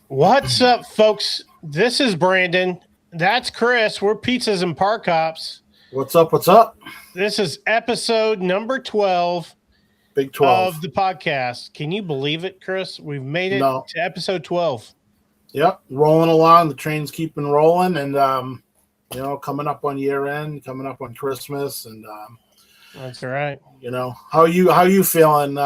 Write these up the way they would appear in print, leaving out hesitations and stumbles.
What's up, folks? This is Brandon. That's Chris. We're Pizzas and Park Hops. What's up? What's up? This is episode number 12 Big 12 of the podcast. Can you believe it, Chris? We've made it to episode 12. Yep, rolling along. The train's keeping rolling, and coming up on year end, coming up on Christmas, and that's right. How you feeling?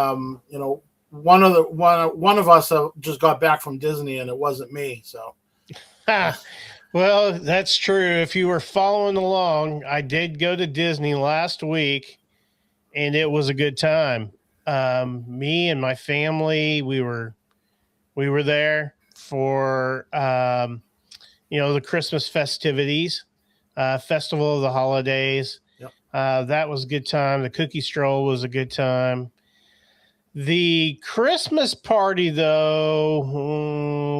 One of us just got back from Disney, and it wasn't me. So, well, that's true. If you were following along, I did go to Disney last week, and it was a good time. Me and my family, we were there for the Christmas festivities, Festival of the Holidays. Yep. That was a good time. The cookie stroll was a good time. The Christmas party, though,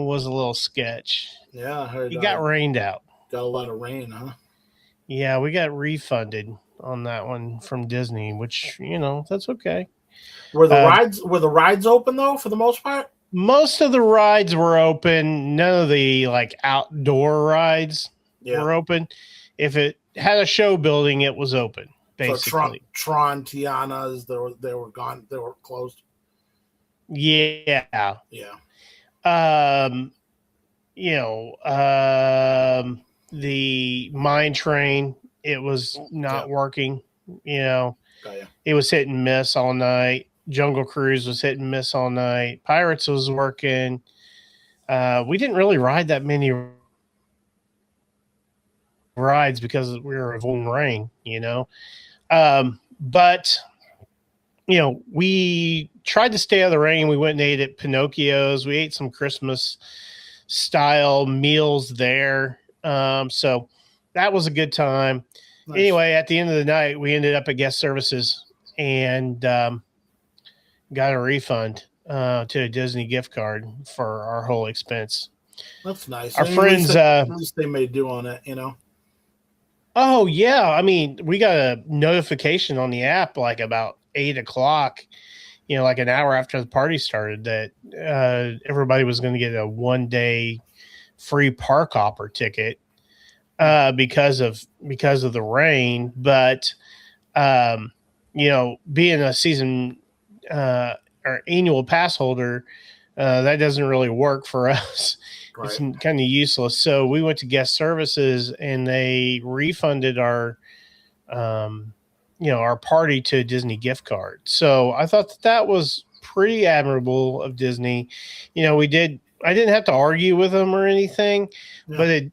was a little sketch. Yeah, I heard it got rained out. Got a lot of rain, huh? Yeah, we got refunded on that one from Disney, which that's okay. Were the rides open though for the most part? Most of the rides were open. None of the outdoor rides were open. If it had a show building, it was open. Basically, so Tron, Tiana's, they were gone. They were closed. Yeah. The mine train, it was not working. It was hit and miss all night. Jungle Cruise was hit and miss all night. Pirates was working. We didn't really ride that many rides because we were avoiding rain, but we tried to stay out of the rain. We went and ate at Pinocchio's. We ate some Christmas style meals there. So that was a good time. Nice. Anyway, at the end of the night, we ended up at guest services and got a refund to a Disney gift card for our whole expense. That's nice. Our friends, at least they made do on it, Oh yeah. I mean, we got a notification on the app, about 8:00, an hour after the party started, that everybody was going to get a 1-day free park hopper ticket because of the rain. But being a season or annual pass holder, that doesn't really work for us. Right. It's kind of useless. So we went to guest services and they refunded our party to a Disney gift card. So I thought that was pretty admirable of Disney. I didn't have to argue with them or anything, but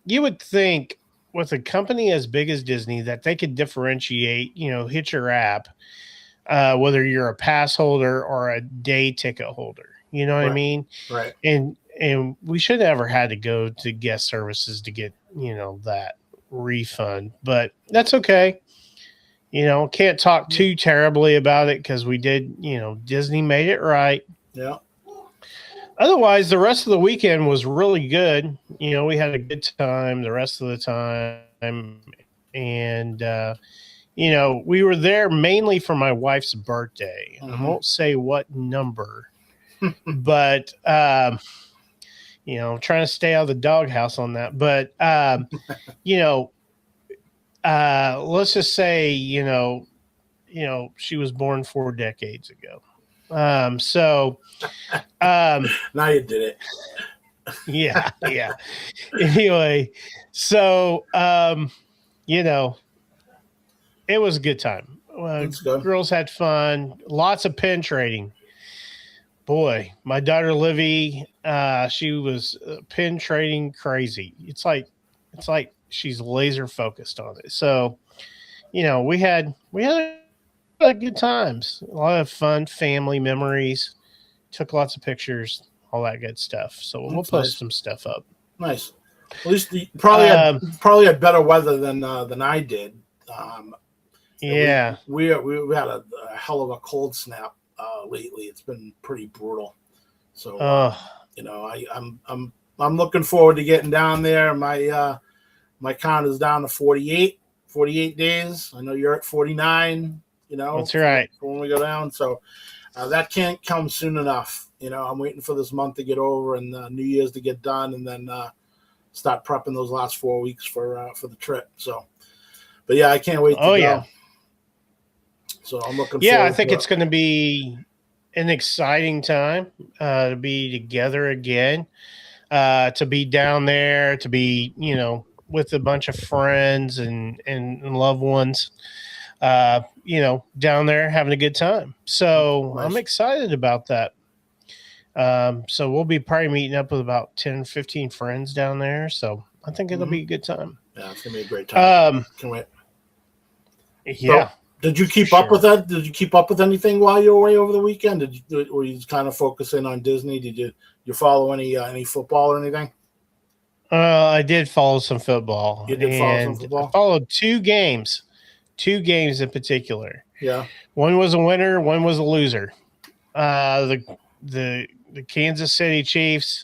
you would think with a company as big as Disney that they could differentiate, hit your app, whether you're a pass holder or a day ticket holder, what I mean? Right. And we should never had to go to guest services to get, that refund, but that's okay. Can't talk too terribly about it because we did, Disney made it right. Yeah. Otherwise, the rest of the weekend was really good. We had a good time the rest of the time. And, we were there mainly for my wife's birthday. Mm-hmm. I won't say what number, but, trying to stay out of the doghouse on that. But, let's just say, she was born 4 decades ago. Now you did it. Yeah. Anyway, so, it was a good time. Girls had fun. Lots of pin trading. Boy, my daughter Livy, she was pin trading crazy. It's like she's laser focused on it. So, we had good times, a lot of fun family memories, took lots of pictures, all that good stuff. So we'll post some stuff up. Nice. At least you probably had better weather than I did. Yeah, we had a hell of a cold snap lately. It's been pretty brutal. So I'm looking forward to getting down there. My count is down to 48 days. I know you're at 49. That's right. For when we go down. So that can't come soon enough. I'm waiting for this month to get over and New Year's to get done, and then start prepping those last 4 weeks for the trip. So, but yeah, I can't wait to go. Yeah. So I'm looking. Yeah, I think it's going to be an exciting time to be together again, to be down there, to be with a bunch of friends and loved ones. Down there having a good time. So nice. I'm excited about that. So we'll be probably meeting up with about 10, 15 friends down there. So I think it'll be a good time. Yeah, it's going to be a great time. Can't wait. Yeah. So, did you keep up with that? Did you keep up with anything while you were away over the weekend? Were you kind of focusing on Disney? Did you follow any football or anything? I did follow some football. You did follow some football? I followed two games in particular. Yeah. One was a winner, one was a loser. The Kansas City Chiefs,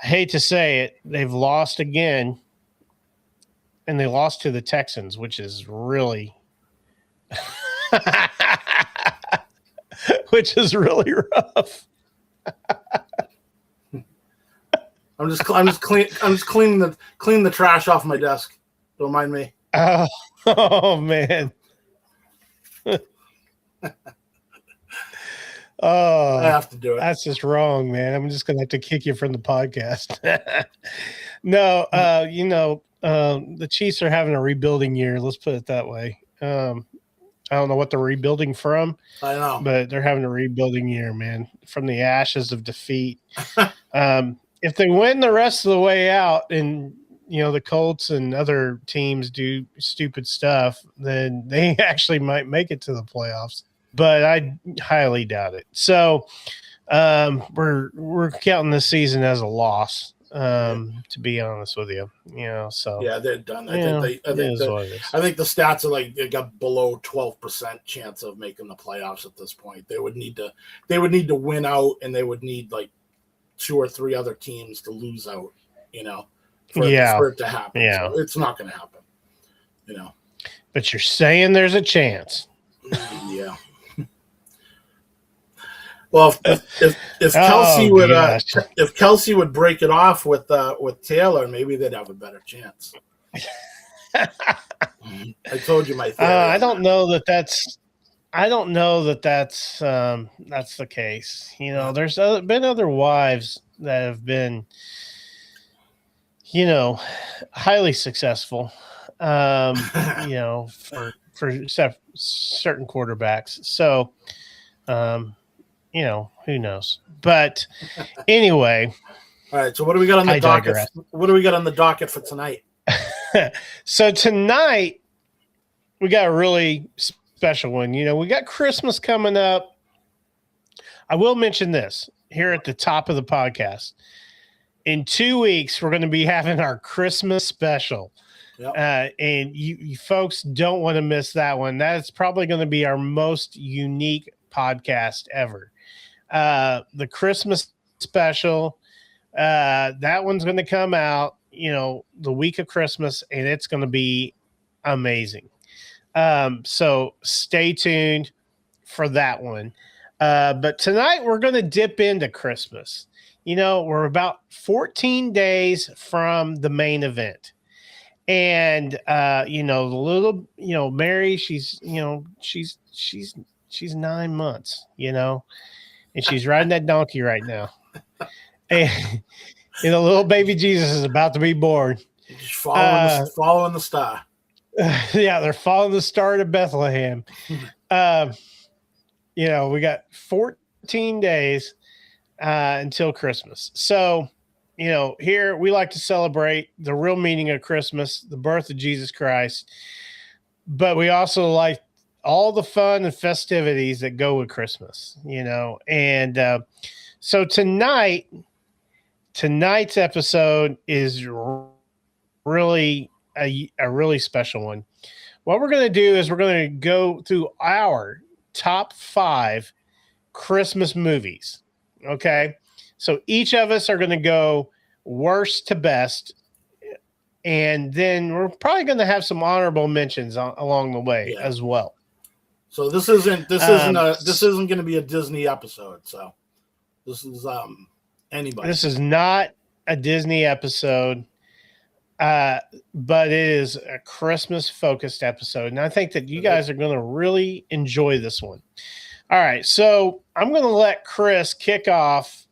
I hate to say it, they've lost again, and they lost to the Texans, which is really rough. I'm just cleaning the trash off my desk. Don't mind me. Oh man. Oh, I have to do it. That's just wrong, man. I'm just gonna have to kick you from the podcast. No, the Chiefs are having a rebuilding year. Let's put it that way. I don't know what they're rebuilding from. I know, but they're having a rebuilding year, man. From the ashes of defeat. If they win the rest of the way out, and the Colts and other teams do stupid stuff, then they actually might make it to the playoffs. But I highly doubt it. So we're counting this season as a loss. To be honest with you, So yeah, they're done. I think the stats are like they got below 12% chance of making the playoffs at this point. They would need to win out, and they would need like 2 or 3 other teams to lose out. For it to happen. Yeah, so it's not going to happen. But you're saying there's a chance. Yeah. Well, if Kelsey if Kelsey would break it off with Taylor, maybe they'd have a better chance. I told you my theory. I don't know that that's the case. There's been other wives that have been, highly successful. For certain quarterbacks. So, who knows? But anyway. All right. So what do we got on the docket? Digress. What do we got on the docket for tonight? So tonight we got a really special one. We got Christmas coming up. I will mention this here at the top of the podcast. In 2 weeks, we're going to be having our Christmas special. Yep. And you folks don't want to miss that one. That's probably going to be our most unique podcast ever. The Christmas special, that one's going to come out, the week of Christmas, and it's going to be amazing. So stay tuned for that one. But tonight we're going to dip into Christmas. We're about 14 days from the main event. And the little, Mary, she's 9 months, and she's riding that donkey right now. And the little baby Jesus is about to be born. Just following the star. Yeah, they're following the star to Bethlehem. We got 14 days until Christmas. So, here we like to celebrate the real meaning of Christmas, the birth of Jesus Christ. But we also like all the fun and festivities that go with Christmas, And so tonight tonight's episode is really a really special one. What we're going to do is we're going to go through our top 5 Christmas movies. Okay. So each of us are going to go worst to best. And then we're probably going to have some honorable mentions along the way as well. So this isn't going to be a Disney episode. So this is anybody. This is not a Disney episode. But it is a Christmas focused episode. And I think that you guys are going to really enjoy this one. All right. So I'm going to let Chris kick off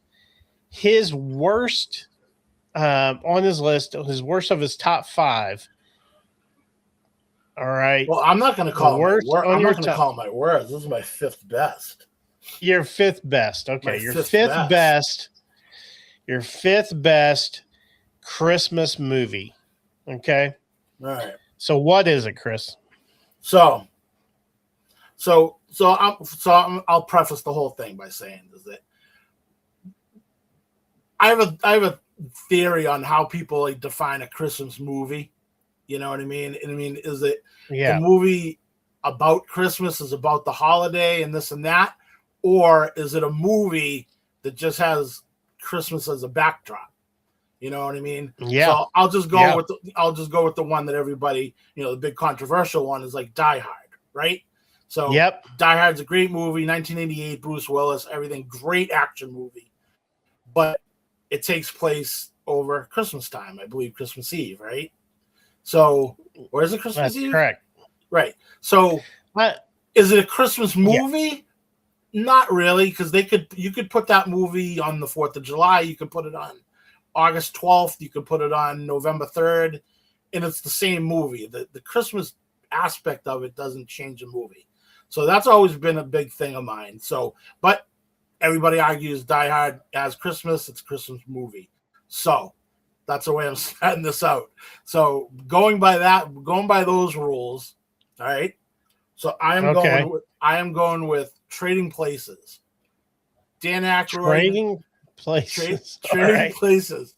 his worst on his list, his worst of his top 5. All right. Well, I'm not going to call it I'm not going to call it my worst. This is my 5th best. Your 5th best. Okay. Your 5th best. Your 5th best Christmas movie. Okay. All right. So what is it, Chris? So I'll preface the whole thing by saying is that I have a theory on how people define a Christmas movie. You know what I mean? And I mean, is it the movie about Christmas, is about the holiday and this and that, or is it a movie that just has Christmas as a backdrop? You know what I mean? Yeah. So I'll just go with the one that everybody, the big controversial one is like Die Hard, right? So Die Hard's a great movie, 1988, Bruce Willis, everything, great action movie, but it takes place over Christmas time, I believe, Christmas Eve, right? So, or is it Christmas Eve? Correct. Right. So, is it a Christmas movie? Yeah. Not really, because you could put that movie on the 4th of July. You could put it on August 12th. You could put it on November 3rd, and it's the same movie. The Christmas aspect of it doesn't change the movie. So that's always been a big thing of mine. So, but everybody argues Die Hard as Christmas. It's a Christmas movie. So that's the way I'm setting this out. So going by those rules, all right. So I am going with Trading Places. Dan Aykroyd. Trading Places. Trading Places.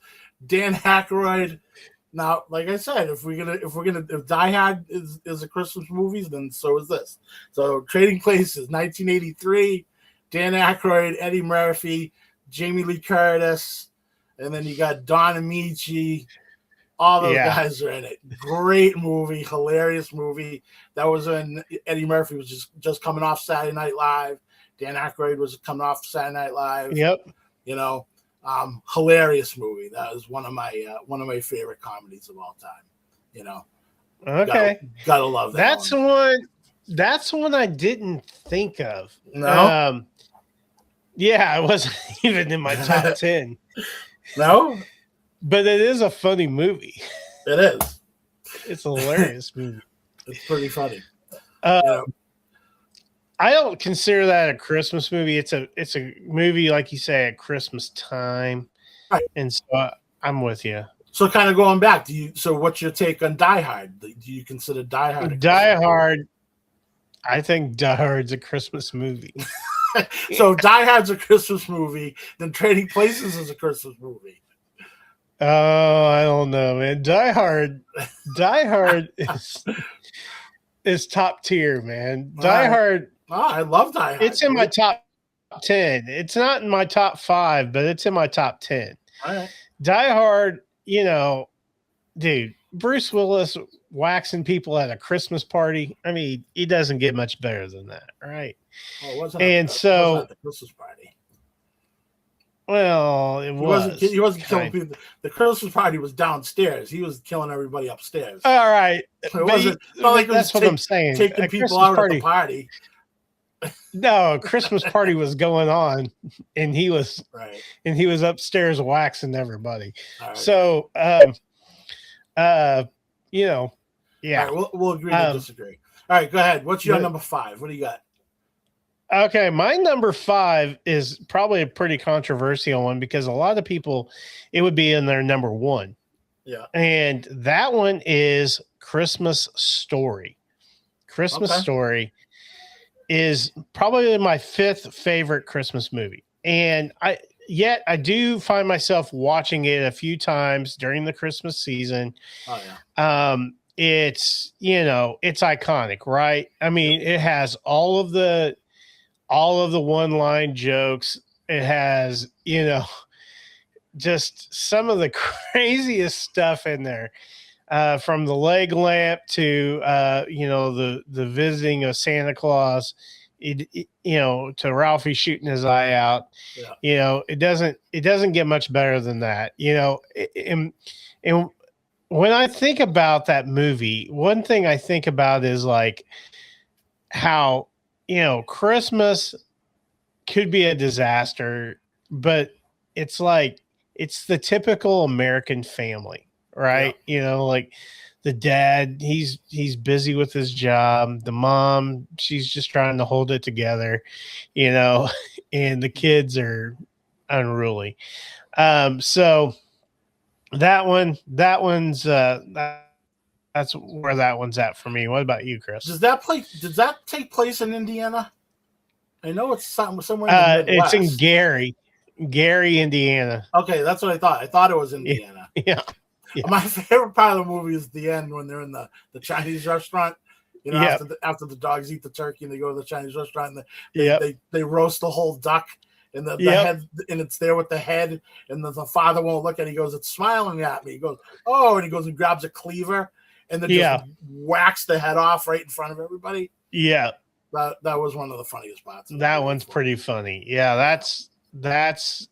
Dan Aykroyd. Now, like I said, if Die Hard is a Christmas movie, then so is this. So Trading Places, 1983. Dan Aykroyd, Eddie Murphy, Jamie Lee Curtis, and then you got Don Amici. All those guys are in it. Great movie, hilarious movie. That was when Eddie Murphy was just coming off Saturday Night Live. Dan Aykroyd was coming off Saturday Night Live. Yep. Hilarious movie. That was one of my favorite comedies of all time. Okay. Gotta love that. That's one I didn't think of. No. It wasn't even in my top 10. No. But it is a funny movie. It is. It's a hilarious movie. It's pretty funny. I don't consider that a Christmas movie. It's a movie, like you say, at Christmas time. Right. And so I'm with you. So kind of going back, so what's your take on Die Hard? Do you consider Die Hard Die Hard? I think Die Hard's a Christmas movie. So Die Hard's a Christmas movie, then Trading Places is a Christmas movie. Oh, I don't know, man. Die Hard is top tier, man. Die Hard. Oh, I love Die Hard. It's in my top 10. It's not in my top 5, but it's in my top 10. All right. Die Hard, dude, Bruce Willis waxing people at a Christmas party. I mean, he doesn't get much better than that, right? Well, it wasn't the Christmas party. Well, he wasn't killing people. The Christmas party was downstairs. He was killing everybody upstairs. All right. That's what I'm saying. Taking people out at the party. No, Christmas party was going on, and he was upstairs waxing everybody. Right. So, yeah. All right, we'll agree to disagree. All right, go ahead. What's your number 5? What do you got? Okay, my number 5 is probably a pretty controversial one because a lot of people, it would be in their number 1. Yeah. And that one is Christmas Story. Christmas Story is probably my 5th favorite Christmas movie. And yet I do find myself watching it a few times during the Christmas season. Oh yeah. It's, it's iconic, right? I mean, it has all of the one-line jokes. It has, just some of the craziest stuff in there. From the leg lamp to the visiting of Santa Claus, to Ralphie shooting his eye out. Yeah. It doesn't get much better than that. And when I think about that movie, one thing I think about is like how Christmas could be a disaster, but it's like it's the typical American family, right? Yeah. Like the dad, he's busy with his job. The mom, she's just trying to hold it together, and the kids are unruly. So that's where that one's at for me. What about you, Chris? Does that take place in Indiana? I know it's somewhere in the It's Midwest. in Gary, Indiana. Okay, that's what I thought. I thought it was Indiana. Yeah. My favorite part of the movie is the end when they're in the Chinese restaurant. After the dogs eat the turkey and they go to the Chinese restaurant and they roast the whole duck and the head, and it's there with the head, and the father won't look at it. He goes, "It's smiling at me." He goes, "Oh," and he goes and grabs a cleaver and then just whacks the head off right in front of everybody. Yeah. That was one of the funniest parts. That one's pretty funny. Yeah, that's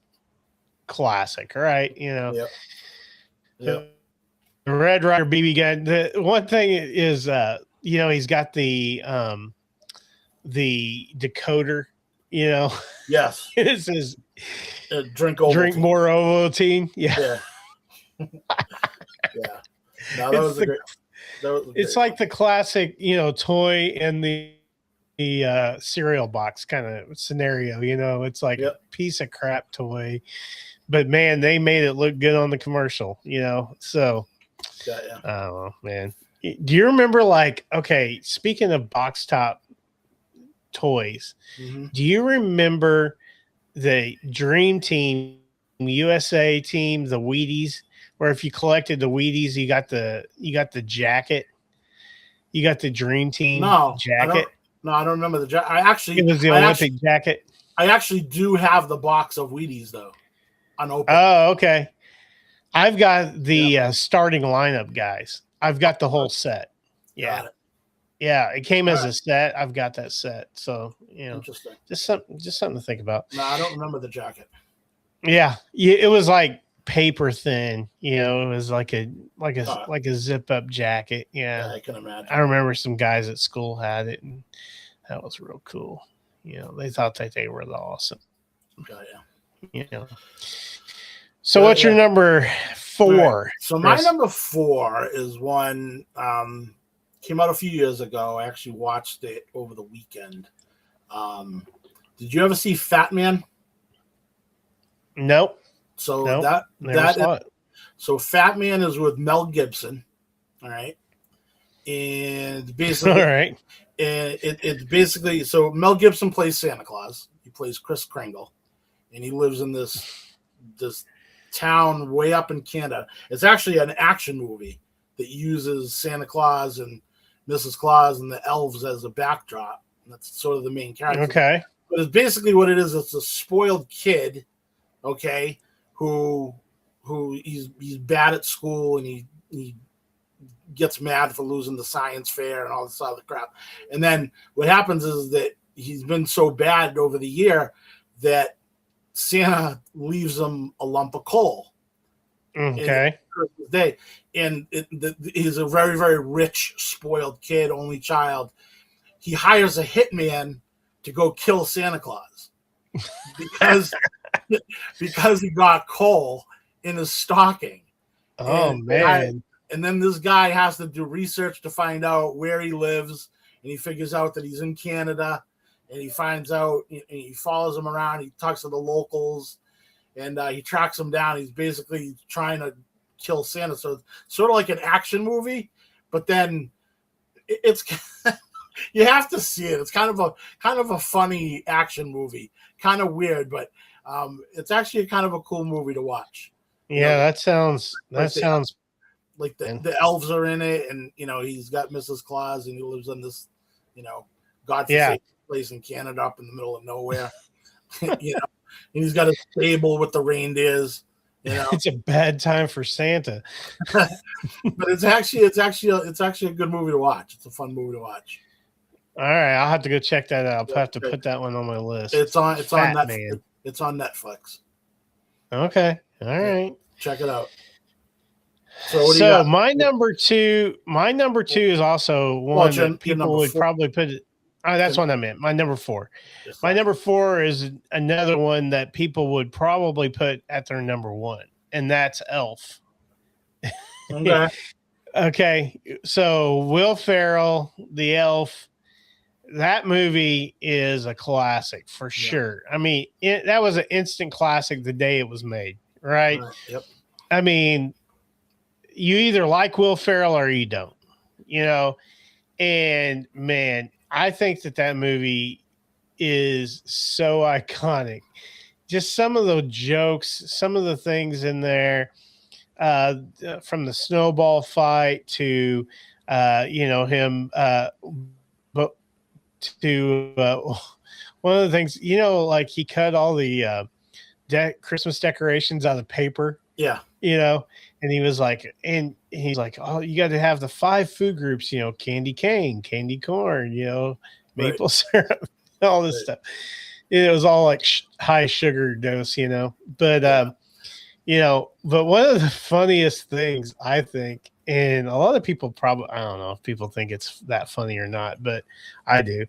classic, right? Yep. The Red Ryder BB gun. The one thing is, he's got the decoder. Yes. It says drink more Ovaltine. Yeah. Yeah. No, that was great. It's like the classic, toy in the cereal box kind of scenario. It's like a piece of crap toy, but man, they made it look good on the commercial. So yeah. I don't know, man. Do you remember, speaking of box top toys, do you remember the Dream Team USA team, the Wheaties, where if you collected the Wheaties, you got the jacket, you got the Dream Team jacket? I don't remember the jacket. It was the Olympic jacket. I actually do have the box of Wheaties though, unopened. Oh, okay. I've got the starting lineup guys. I've got the whole set. Yeah. Yeah, it came as a set. I've got that set. So, Interesting. Just something to think about. No, I don't remember the jacket. Yeah, it was like paper thin. It was like a zip up jacket. Yeah, I can imagine. I remember some guys at school had it, and that was real cool. They thought that they were the awesome. Yeah. So, what's your number 4? Right. So my number 4 is one came out a few years ago. I actually watched it over the weekend. Did you ever see Fat Man? Nope. So so Fat Man is with Mel Gibson. All right. And basically, all right. And it's basically, so Mel Gibson plays Santa Claus. He plays Kris Kringle, and he lives in this town way up in Canada. It's actually an action movie that uses Santa Claus and Mrs. Claus and the elves as a backdrop. And that's sort of the main character. Okay. But it's basically what it is. It's a spoiled kid, okay, who he's bad at school, and he gets mad for losing the science fair and all this other crap. And then what happens is that he's been so bad over the year that Santa leaves him a lump of coal. Okay. And he's a very, very rich, spoiled kid, only child. He hires a hitman to go kill Santa Claus because he got coal in his stocking. Oh, man. And then this guy has to do research to find out where he lives, and he figures out that he's in Canada, and he finds out, and he follows him around. He talks to the locals, and he tracks him down. He's basically trying to kill Santa. So it's sort of like an action movie, but then it's you have to see it. It's kind of a funny action movie, kind of weird, but It's actually kind of a cool movie to watch. Yeah, that sounds like the elves are in it, and he's got Mrs. Claus, and he lives in this godforsaken place in Canada up in the middle of nowhere. And he's got a stable with the reindeers. It's a bad time for Santa. But it's actually a good movie to watch. It's a fun movie to watch. All right, I'll have to go check that out. I'll have to put that one on my list. It's on Netflix. It's on Netflix. Okay. All right. Check it out. So what do you got? my number two is also one that people would probably put it. Oh, that's what I meant. My number 4. My number 4 is another one that people would probably put at their number 1, and that's Elf. Okay. Okay. So Will Ferrell, the Elf, that movie is a classic for sure. I mean, that was an instant classic the day it was made, right? Yep. I mean, you either like Will Ferrell or you don't, and man, I think that movie is so iconic. Just some of the jokes, some of the things in there, from the snowball fight to, him, but to one of the things, like he cut all the Christmas decorations out of paper. Yeah. And he was like, oh, you got to have the 5 food groups, candy cane, candy corn, maple syrup, all this stuff. It was all like high sugar dose, but, but one of the funniest things I think, and a lot of people probably, I don't know if people think it's that funny or not, but I do,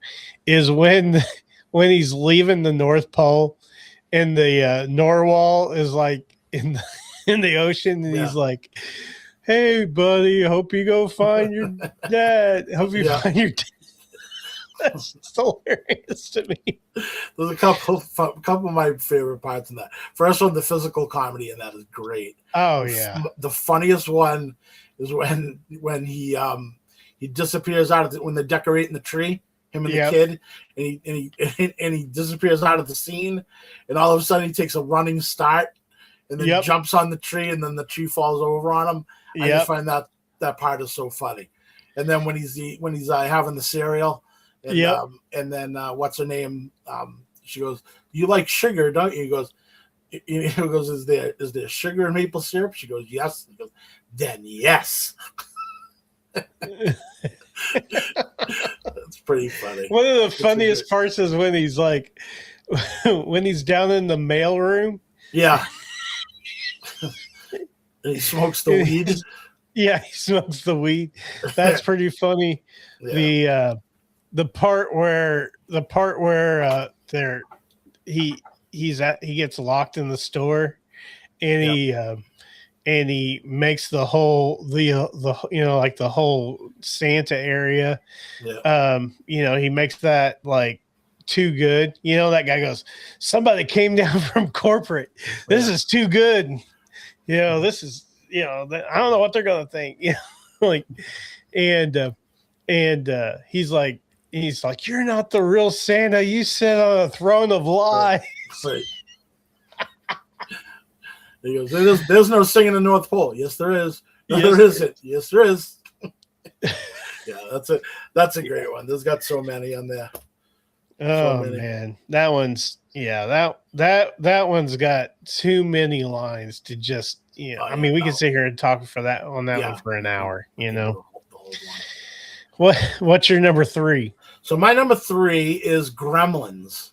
is when he's leaving the North Pole and the narwhal is like in the ocean, and he's like, "Hey, buddy, hope you go find your dad. Hope you find your dad." That's hilarious to me. There's a couple of my favorite parts in that. First one, the physical comedy in that is great. Oh yeah. The funniest one is when he disappears out of when they're decorating the tree, him and the kid, and he disappears out of the scene, and all of a sudden he takes a running start. And then jumps on the tree, and then the tree falls over on him. I just find that part is so funny. And then when he's having the cereal, and then what's her name? She goes, "You like sugar, don't you?" He goes, "Is there sugar and maple syrup?" She goes, "Yes." He goes, "Then yes." That's pretty funny. One of the funniest parts is when he's like, when he's down in the mail room. Yeah. He smokes the weed. Yeah, he smokes the weed. That's pretty funny. Yeah. The part where he gets locked in the store, and he makes the whole like the whole Santa area. Yeah. He makes that like too good. That guy goes, "Somebody came down from corporate. This is too good." This is, I don't know what they're going to think, like, and he's like, "You're not the real Santa. You sit on a throne of lies." Right. He goes, there's no singing in the North Pole. Yes, there is. No, there isn't. Yes, there is. Yeah, that's a great one. There's got so many on there. Oh man, that one's that one's got too many lines to just I mean, we can sit here and talk for that one for an hour. What's your number 3? So my number 3 is Gremlins.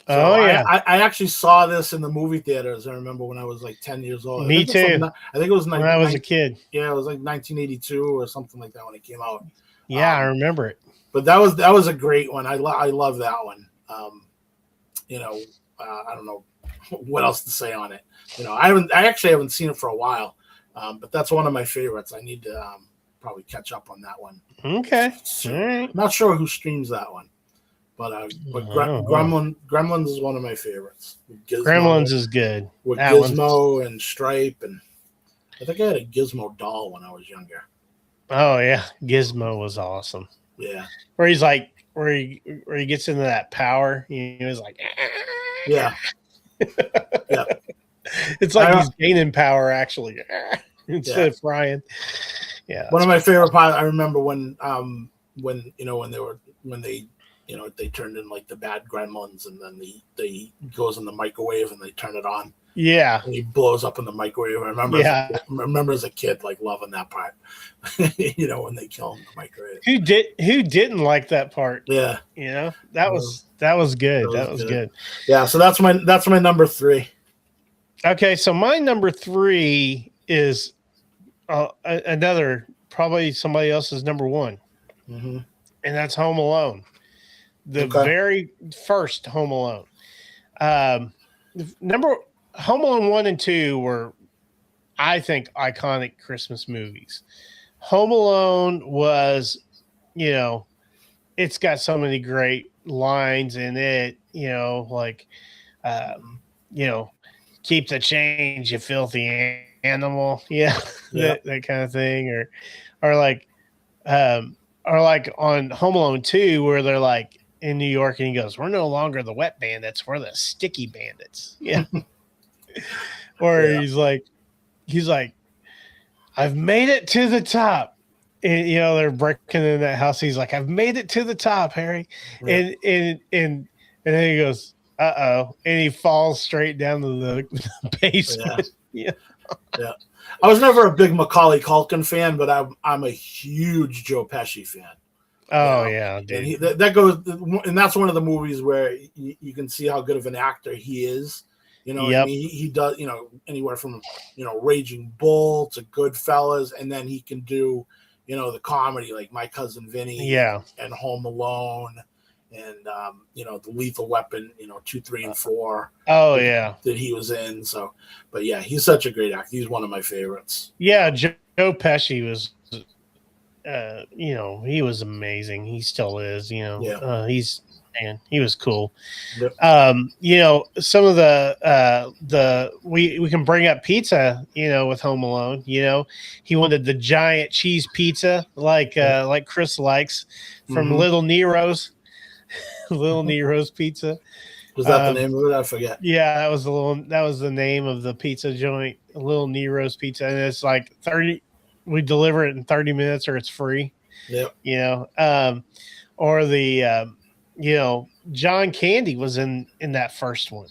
So I actually saw this in the movie theaters. I remember when I was like 10 years old. Me too. I think it was when I was a kid. Yeah, it was like 1982 or something like that when it came out. Yeah, I remember it. But that was a great one. I love that one. I don't know what else to say on it. I actually haven't seen it for a while, but that's one of my favorites. I need to probably catch up on that one. Okay, all right. I'm not sure who streams that one, but Gremlins is one of my favorites. Gremlins is good. With that Gizmo and Stripe, and I think I had a Gizmo doll when I was younger. Oh yeah, Gizmo was awesome. Yeah, where he gets into that power. He was like, yeah. Yeah. It's like he's gaining power actually instead of frying. Yeah. One of my favorite parts. I remember when they turned in like the bad gremlins, and then they goes in the microwave and they turn it on. Yeah. And he blows up in the microwave. I remember as a kid like loving that part. When they kill him in the microwave. Who didn't like that part? Yeah. That was good. That was good. Yeah, so that's my number 3. Okay, so my number 3 is another, probably somebody else's number 1. Mm-hmm. And that's Home Alone. The very first Home Alone. Home Alone 1 and 2 were, I think, iconic Christmas movies. Home Alone was, it's got so many great lines in it, like, keep the change, you filthy animal. Yeah. that kind of thing. Or like on Home Alone 2, where they're like in New York and he goes, "We're no longer the wet bandits, we're the sticky bandits." Yeah. Or he's like, "I've made it to the top." And they're breaking in that house. He's like, "I've made it to the top, Harry." Yeah. And then he goes, "Uh-oh." And he falls straight down to the basement. Yeah. I was never a big Macaulay Culkin fan, but I'm a huge Joe Pesci fan. Oh yeah, dude. And that goes, and that's one of the movies where you can see how good of an actor he is. I mean, he does, anywhere from Raging Bull to Goodfellas, and then he can do, the comedy like My Cousin Vinny, and Home Alone, and the Lethal Weapon, 2, 3, and 4. Oh yeah, that he was in. So, but yeah, he's such a great actor. He's one of my favorites. Yeah, Joe Pesci was, he was amazing. He still is. He was cool. Yep. Some of the we can bring up pizza. With Home Alone. He wanted the giant cheese pizza like Chris likes from Little Nero's. Little Nero's Pizza. Was that the name of it? I forget. Yeah, that was the name of the pizza joint, Little Nero's Pizza, and it's like 30. We deliver it in 30 minutes, or it's free. Yep. Or the John Candy was in that first one.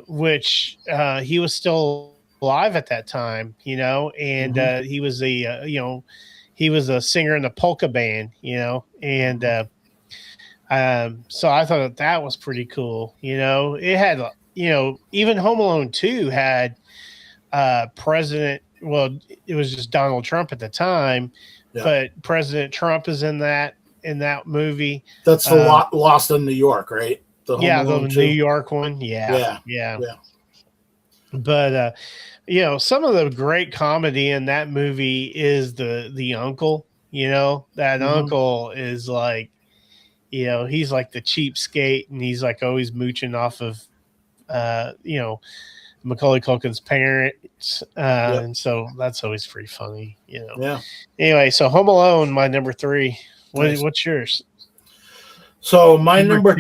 Which he was still alive at that time. And he was he was a singer in the polka band. And. So I thought that was pretty cool. It had, even Home Alone 2 had President, well, it was just Donald Trump at the time, but President Trump is in that movie. That's the Lost in New York, right? The New York one. Yeah. But, some of the great comedy in that movie is the uncle, that uncle is like, he's like the cheapskate, and he's like always mooching off of, Macaulay Culkin's parents. And so that's always pretty funny, Yeah. Anyway, so Home Alone, my number 3. What's yours? So my number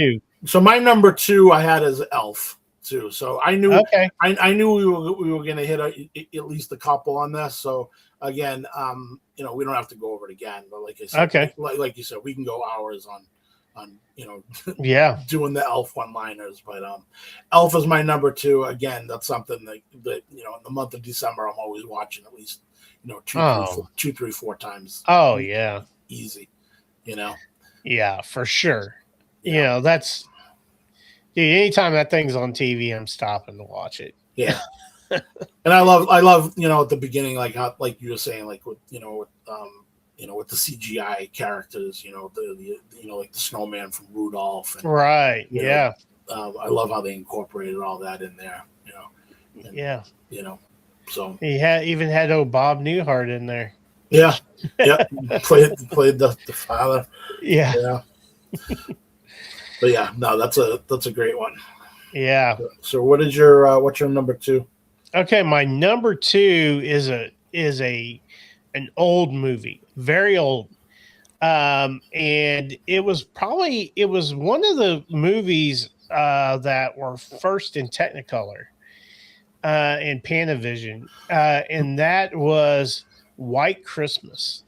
2 I had as Elf too. So I knew, I knew we were going to hit at least a couple on this. So again, we don't have to go over it again, but like I said, like you said, we can go hours on doing the Elf one-liners. But Elf is my number 2. Again, that's something that in the month of December I'm always watching at least 2, 3, 4 times. Oh yeah, easy. Yeah, for sure. That's, dude, anytime that thing's on TV, I'm stopping to watch it. Yeah. And I love at the beginning, like how, like you were saying, like with with the CGI characters, like the snowman from Rudolph. And, right. Yeah. I love how they incorporated all that in there, so he even had old Bob Newhart in there. Yeah. Yeah. played the father. Yeah. But yeah, no, that's a great one. Yeah. So what's your number 2? Okay. My number 2 is an old movie, very old. And it was one of the movies that were first in Technicolor and Panavision, and that was White Christmas.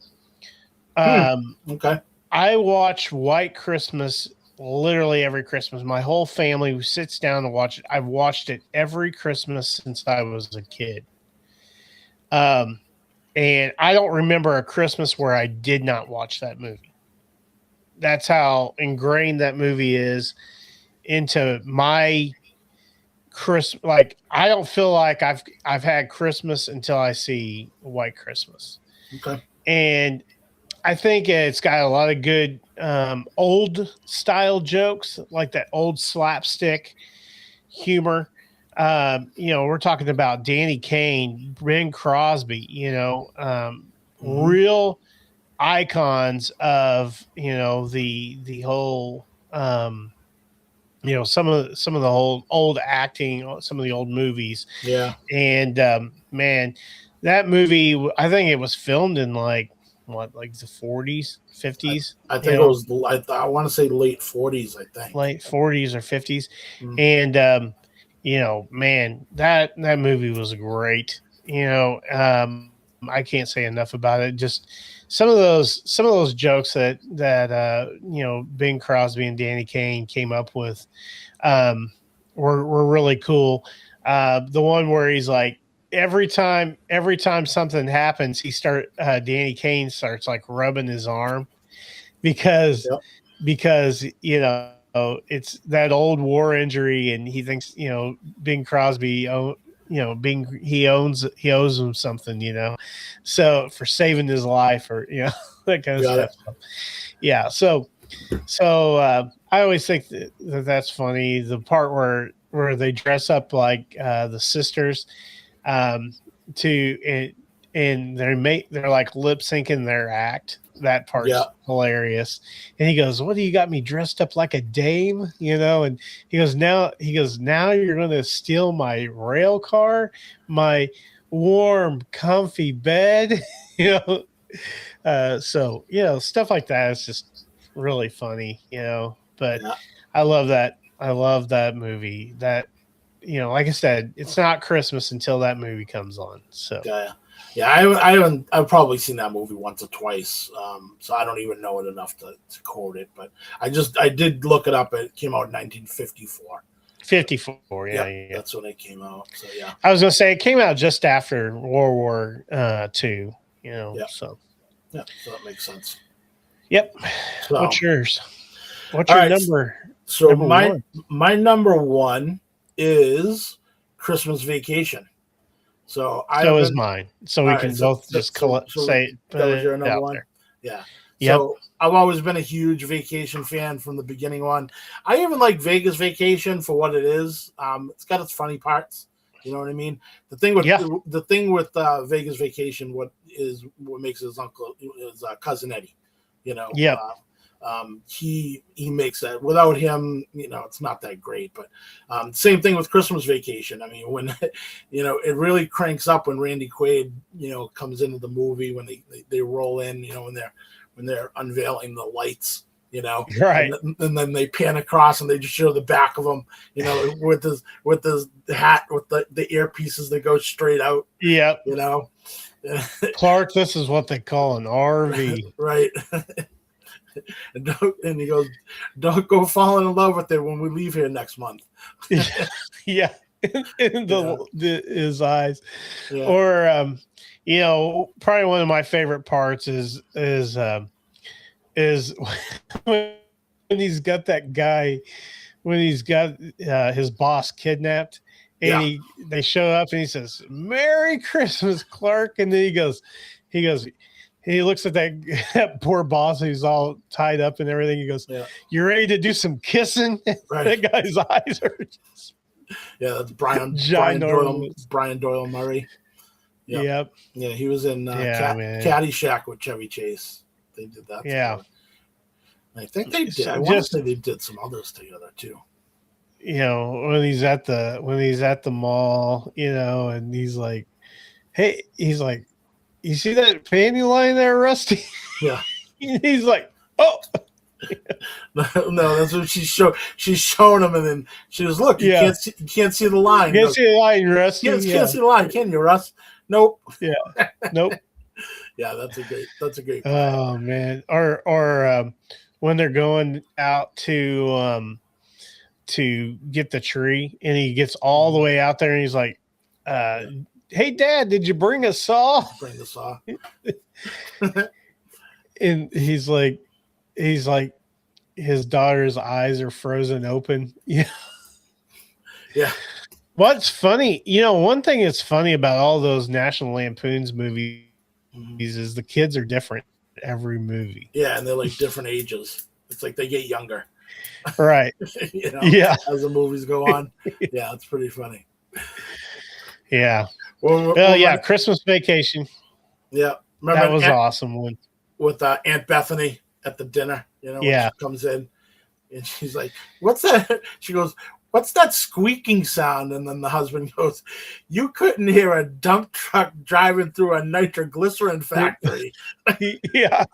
Okay. I watch White Christmas literally every Christmas. My whole family sits down to watch it. I've watched it every Christmas since I was a kid. And I don't remember a Christmas where I did not watch that movie. That's how ingrained that movie is into my Christmas. Like, I don't feel like I've had Christmas until I see White Christmas. Okay. And I think it's got a lot of good old style jokes, like that old slapstick humor. We're talking about Danny Kaye, Ben Crosby, real icons of, the whole, some of the old acting, some of the old movies. Yeah. And man, that movie, I think it was filmed in like the 40s, 50s. I think it was, I want to say late 40s, I think. Late 40s or 50s. Mm-hmm. And, man, that movie was great. I can't say enough about it. Just some of those jokes that Bing Crosby and Danny Kaye came up with were really cool. The one where he's like, every time something happens, Danny Kaye starts like rubbing his arm because it's that old war injury, and he thinks Bing Crosby he owes him something, so for saving his life or that kind of stuff. Yeah, so I always think that's funny. The part where they dress up like the sisters, and they're like lip syncing their act. That part's hilarious. And he goes, "What do you got me dressed up like a dame?" And he goes, now you're going to steal my rail car, my warm, comfy bed, so, stuff like that is just really funny, but I love that. I love that movie. That, like I said, it's not Christmas until that movie comes on. So I've probably seen that movie once or twice, so I don't even know it enough to quote it. But I did look it up. It came out in 1954. 54, yeah. That's when it came out. So yeah, I was gonna say it came out just after World War II. So that makes sense. Yep. So, what's yours? What's your number? So my number one is Christmas Vacation. So is mine. So we can both say that was your number one. There. Yeah. Yep. So I've always been a huge Vacation fan from the beginning on. I even like Vegas Vacation for what it is. It's got its funny parts. You know what I mean? The thing with Vegas Vacation, what makes his uncle is cousin Eddie. Yeah. He makes that. Without him, it's not that great. But same thing with Christmas Vacation. I mean, when it really cranks up when Randy Quaid comes into the movie, when they roll in, when they're unveiling the lights, right, and then they pan across and they just show the back of him, with his hat with the earpieces that go straight out. Yeah, Clark, this is what they call an RV, right? And he goes, "Don't go falling in love with it when we leave here next month." Yeah, in his eyes. Yeah. Or probably one of my favorite parts is when he's got that guy, when he's got his boss kidnapped, and they show up and he says, "Merry Christmas, Clark," and then he looks at that poor boss who's all tied up and everything. He goes, "You ready to do some kissing?" Right. That guy's eyes are just that's Brian Doyle Murray. Yep. Yeah, he was in Caddyshack with Chevy Chase. They did that. Yeah. I think they did. I want to say they did some others together too. When he's at the mall, and he's like, "Hey," he's like, "You see that panty line there, Rusty?" Yeah. He's like, "Oh." No, that's what she's showing him, and then she goes, "Look, you can't see the line. You can't see the line, Rusty. You can't see the line, can you, Russ? Nope. Yeah. Nope. Yeah, that's a great part. Oh man. Or when they're going out to get the tree, and he gets all the way out there, and he's like, "Hey, Dad, did you bring a saw?" Bring the saw. And he's like, his daughter's eyes are frozen open. Yeah. Yeah. What's funny, one thing that's funny about all those National Lampoon's movies is the kids are different every movie. Yeah, and they're like different ages. It's like they get younger. Right. Yeah. As the movies go on. Yeah, it's pretty funny. Yeah. Well, Christmas Vacation. Yeah. Remember that was awesome one. With Aunt Bethany at the dinner, when she comes in and she's like, "What's that?" She goes, "What's that squeaking sound?" And then the husband goes, "You couldn't hear a dump truck driving through a nitroglycerin factory." Yeah.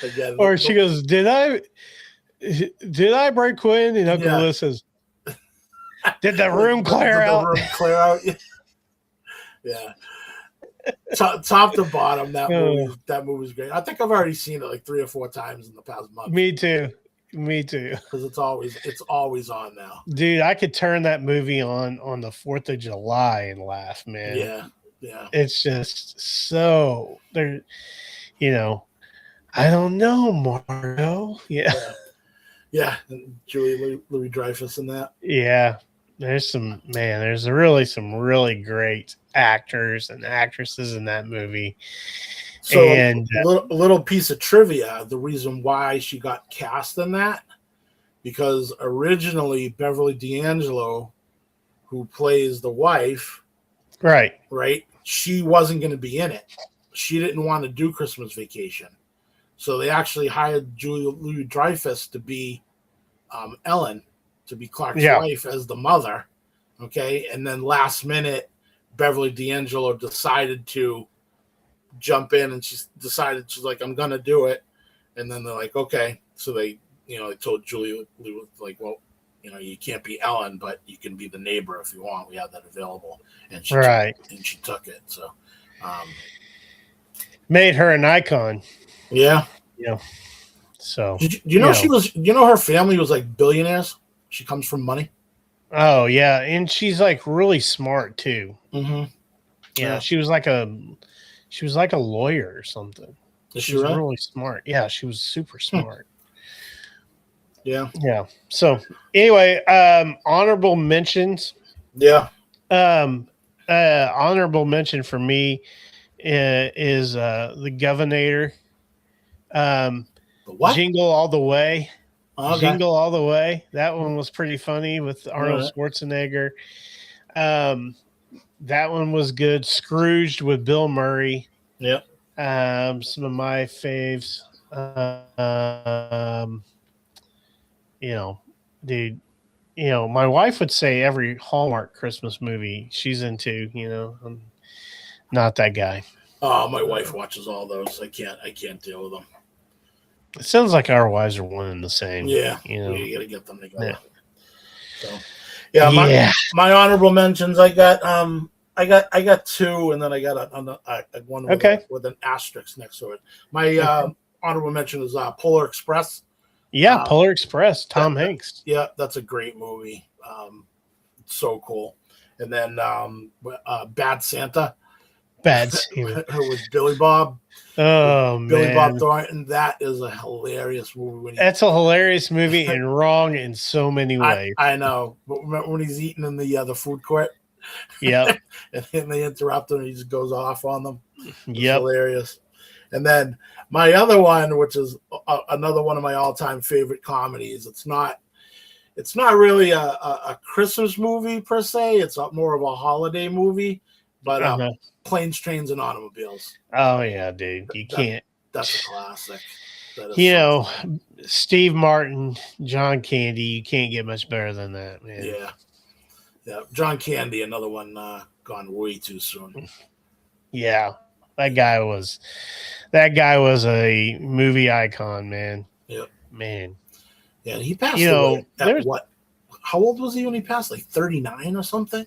Again, or she goes, "Did I break Quinn?" And Uncle Lewis says, "Did the room clear out?" The room clear out. Yeah. Top to bottom, that movie's great. I think I've already seen it like 3 or 4 times in the past month. Me too. Because it's always on now. Dude, I could turn that movie on the 4th of July and laugh, man. Yeah. It's just so there. I don't know, Margo. Yeah. And Julie Louis Dreyfus in that. Yeah. There's really some really great actors and actresses in that movie. So and a little piece of trivia, the reason why she got cast in that, because originally Beverly D'Angelo, who plays the wife, right, she wasn't going to be in it. She didn't want to do Christmas Vacation. So they actually hired Julia Louis Dreyfus to be Ellen, to be Clark's wife as the mother. Okay. And then last minute, Beverly D'Angelo decided to jump in, and she's like, "I'm going to do it." And then they're like, "Okay." So they told Julia, like, "Well, you can't be Ellen, but you can be the neighbor if you want. We have that available." And she took it. So, made her an icon. Yeah. So, she was, her family was like billionaires. She comes from money. Oh yeah, and she's like really smart too. Mm-hmm. Yeah, she was like a lawyer or something. She was really smart. Yeah, she was super smart. Yeah. So anyway, honorable mentions. Yeah. Honorable mention for me is the Governator. Jingle All the Way. Okay. Jingle All the Way. That one was pretty funny with Arnold Schwarzenegger. That one was good. Scrooged with Bill Murray. Yep. Some of my faves. Dude, my wife would say every Hallmark Christmas movie she's into. I'm not that guy. Oh, my wife watches all those. I can't deal with them. It sounds like our wives are one and the same. Yeah. You got to get them together. Yeah. So, my honorable mentions, I got 2, and then I got one with an asterisk next to it. My honorable mention is Polar Express. Yeah, Polar Express, Tom Hanks. Yeah, that's a great movie. So cool. And then Bad Santa. With Billy Bob. Oh, Billy Bob Thornton. That is a hilarious movie. That's a hilarious movie and wrong in so many ways. I know. But remember when he's eating in the food court? Yep. And then they interrupt him and he just goes off on them. Yep. Hilarious. And then my other one, which is another one of my all-time favorite comedies. It's not really a Christmas movie per se. It's more of a holiday movie. But Planes, Trains, and Automobiles. Oh yeah, dude, you can't. That's a classic. Steve Martin, John Candy. You can't get much better than that, man. Yeah. John Candy, another one gone way too soon. Yeah. That guy was a movie icon, man. Yep. Man. Yeah, and he passed away at what? How old was he when he passed? Like 39 or something?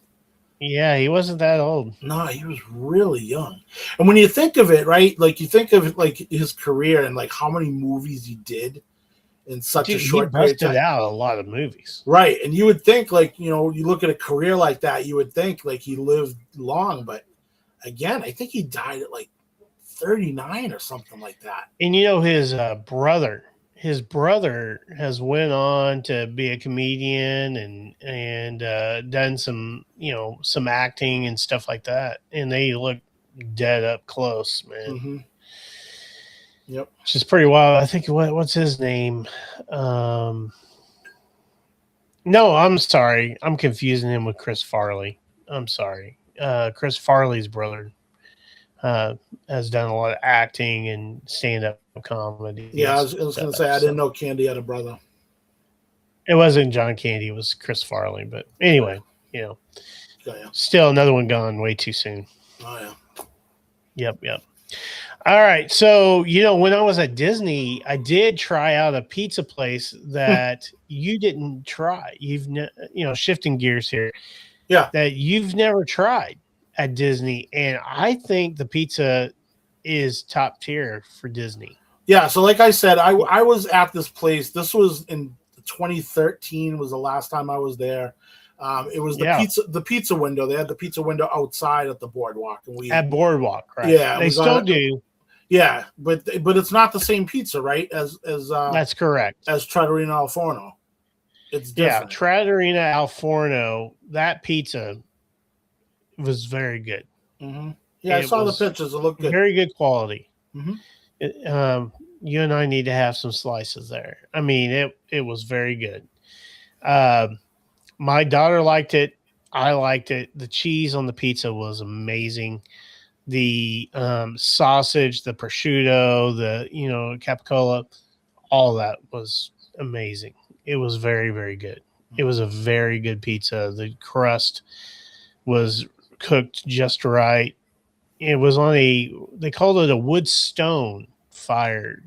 Yeah, he wasn't that old. No, he was really young. And when you think of it, right? Like you think of like his career and like how many movies he did in such a short period of time. He busted out a lot of movies. Right. And you would think like, you know, you look at a career like that, you would think like he lived long, but again, I think he died at like 39 or something like that. And you know, his brother has went on to be a comedian and done some, you know, some acting and stuff like that. And they look dead up close, man. Mm-hmm. Yep. Which is pretty wild. I think what's his name? No, I'm sorry. I'm confusing him with Chris Farley. I'm sorry. Chris Farley's brother has done a lot of acting and stand-up comedy. Yeah, I was going to say, I didn't know Candy had a brother. It wasn't John Candy. It was Chris Farley. But anyway, you know, still another one gone way too soon. Oh, yeah. Yep. All right. So, you know, when I was at Disney, I did try out a pizza place that you didn't try. Shifting gears here. Yeah. That you've never tried at Disney. And I think the pizza is top tier for Disney. Yeah. So like I said, I was at this place. This was in 2013 was the last time I was there. It was the pizza window. They had the pizza window outside at the boardwalk. And at Boardwalk, right? Yeah. They still do. Yeah, but it's not the same pizza, right? As that's correct. As Trattorino Al Forno, it's different. Yeah, Trattorino Al Forno. That pizza was very good. Mm-hmm. Yeah, I saw the pictures. It looked good. Very good quality. Mm-hmm. You and I need to have some slices there. I mean, it was very good. My daughter liked it. I liked it. The cheese on the pizza was amazing. The sausage, the prosciutto, the capicola, all that was amazing. It was very, very good. It was a very good pizza. The crust was cooked just right. It was on they called it a wood stone fire.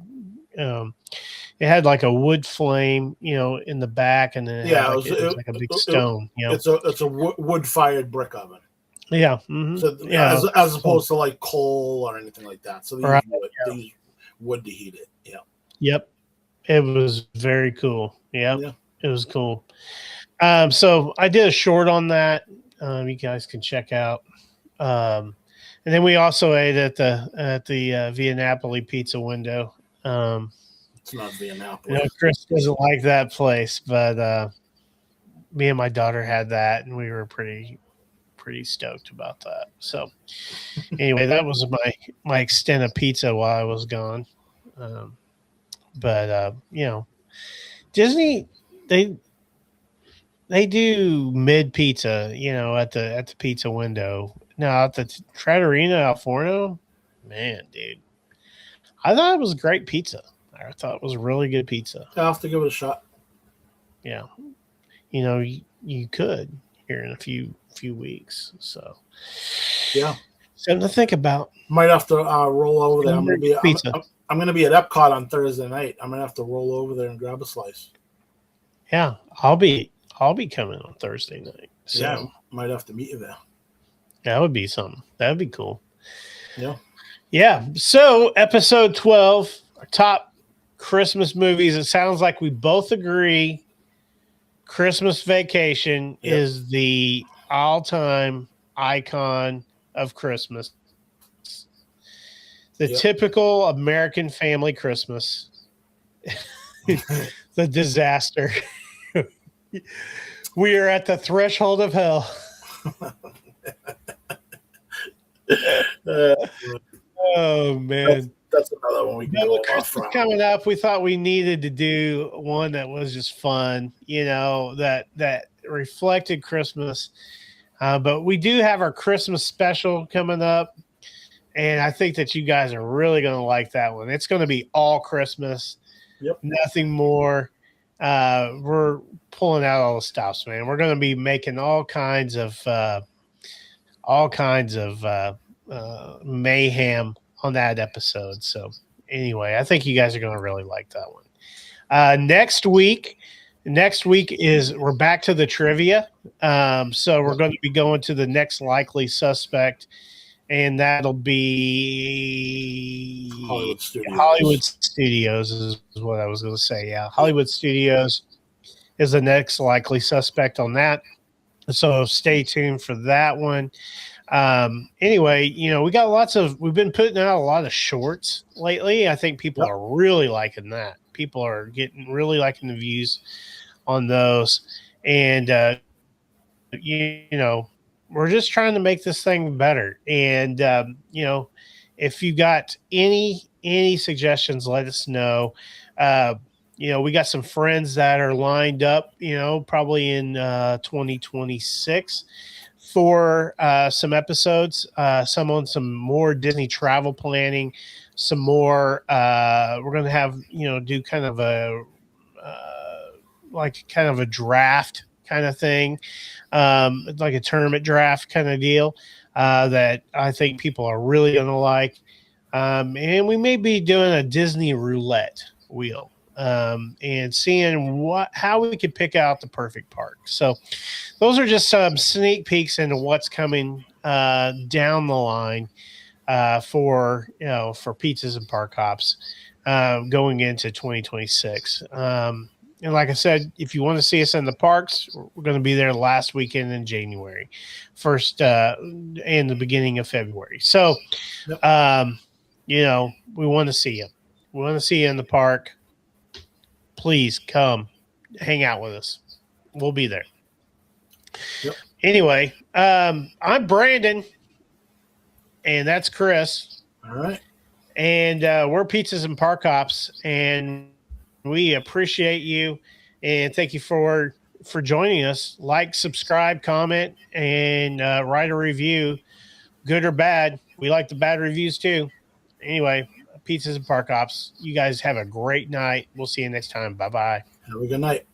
It had like a wood flame, in the back, and then it was like a big stone. It's a wood fired brick oven. Yeah. Mm-hmm. So as opposed to like coal or anything like that. So they use wood to heat it. Yeah. Yep. It was very cool. Yep. Yeah. It was cool. So I did a short on that. You guys can check out. And then we also ate at the Via Napoli pizza window. It's not Via Napoli. Chris doesn't like that place, but me and my daughter had that, and we were pretty stoked about that. So anyway, that was my extent of pizza while I was gone. But Disney, they do mid pizza, at the pizza window. Now at the Trattorino Al Forno, man, dude, I thought it was great pizza. I thought it was really good pizza. I'll have to give it a shot. Yeah, you could here in a few weeks. So yeah, something to think about. Might have to roll over there. I'm gonna be at Epcot on Thursday night. I'm gonna have to roll over there and grab a slice. Yeah, I'll be coming on Thursday night. So yeah, might have to meet you there. That would be something. That would be cool. Yeah. Yeah. So episode 12, our top Christmas movies. It sounds like we both agree Christmas Vacation is the all-time icon of Christmas. The typical American family Christmas. The disaster. We are at the threshold of hell. Oh man, that's another one we can go off from. Coming up, we thought we needed to do one that was just fun, that reflected Christmas. But we do have our Christmas special coming up, and I think that you guys are really going to like that one. It's going to be all Christmas, nothing more. We're pulling out all the stops, man. We're going to be making all kinds of mayhem on that episode. So anyway, I think you guys are going to really like that one. Next week is we're back to the trivia. So we're going to be going to the next likely suspect, and that'll be Hollywood Studios is what I was going to say. Yeah, Hollywood Studios is the next likely suspect on that. So stay tuned for that one. Anyway, we've been putting out a lot of shorts lately. I think people are really liking that. People are really liking the views on those. And, we're just trying to make this thing better. And, if you got any suggestions, let us know. We got some friends that are lined up, probably in 2026 for some episodes, some on some more Disney travel planning, some more. We're going to have, do kind of a draft kind of thing, like a tournament draft kind of deal that I think people are really going to like. And we may be doing a Disney roulette wheel. And seeing how we could pick out the perfect park. So those are just some sneak peeks into what's coming down the line for pizzas and park hops going into 2026. And like I said, if you want to see us in the parks, we're going to be there last weekend in January, and the beginning of February. So, we want to see you. We want to see you in the park. Please come hang out with us. We'll be there. Yep. Anyway, I'm Brandon, and that's Chris. All right. And we're Pizzas and Park Hops, and we appreciate you, and thank you for joining us. Like, subscribe, comment, and write a review, good or bad. We like the bad reviews too. Anyway, Pizzas and Park Hops. You guys have a great night. We'll see you next time. Bye-bye. Have a good night.